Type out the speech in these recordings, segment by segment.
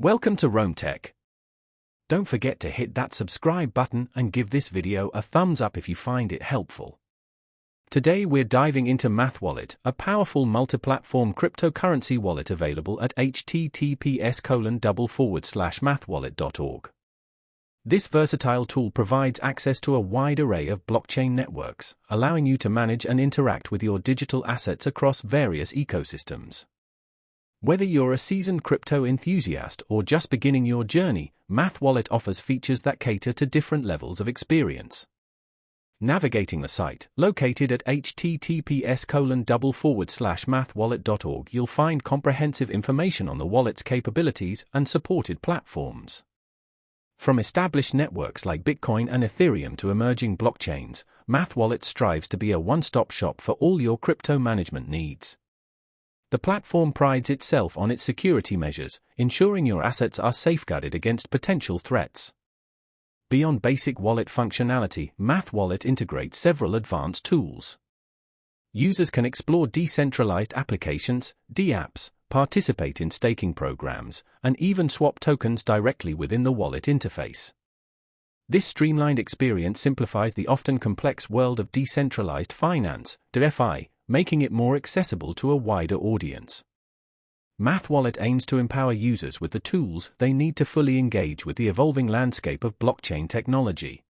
Welcome to Roam Tech. Don't forget to hit that subscribe button and give this video a thumbs up if you find it helpful. Today we're diving into MathWallet, a powerful multi-platform cryptocurrency wallet available at https://mathwallet.org. This versatile tool provides access to a wide array of blockchain networks, allowing you to manage and interact with your digital assets across various ecosystems. Whether you're a seasoned crypto enthusiast or just beginning your journey, MathWallet offers features that cater to different levels of experience. Navigating the site, located at https://mathwallet.org, you'll find comprehensive information on the wallet's capabilities and supported platforms. From established networks like Bitcoin and Ethereum to emerging blockchains, MathWallet strives to be a one-stop shop for all your crypto management needs. The platform prides itself on its security measures, ensuring your assets are safeguarded against potential threats. Beyond basic wallet functionality, MathWallet integrates several advanced tools. Users can explore decentralized applications, dApps, participate in staking programs, and even swap tokens directly within the wallet interface. This streamlined experience simplifies the often complex world of decentralized finance, DeFi, making it more accessible to a wider audience. MathWallet aims to empower users with the tools they need to fully engage with the evolving landscape of blockchain technology.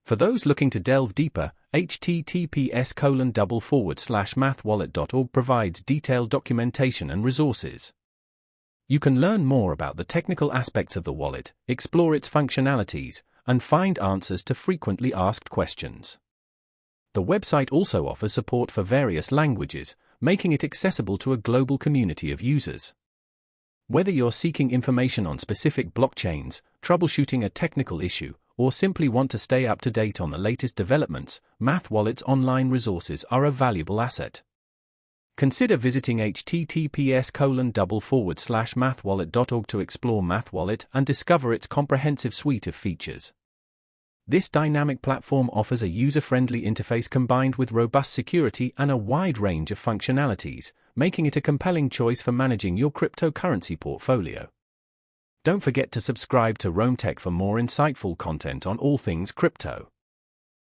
For those looking to delve deeper, https://mathwallet.org provides detailed documentation and resources. You can learn more about the technical aspects of the wallet, explore its functionalities, and find answers to frequently asked questions. The website also offers support for various languages, making it accessible to a global community of users. Whether you're seeking information on specific blockchains, troubleshooting a technical issue, or simply want to stay up to date on the latest developments, MathWallet's online resources are a valuable asset. Consider visiting https://mathwallet.org to explore MathWallet and discover its comprehensive suite of features. This dynamic platform offers a user-friendly interface combined with robust security and a wide range of functionalities, making it a compelling choice for managing your cryptocurrency portfolio. Don't forget to subscribe to Roam Tech for more insightful content on all things crypto.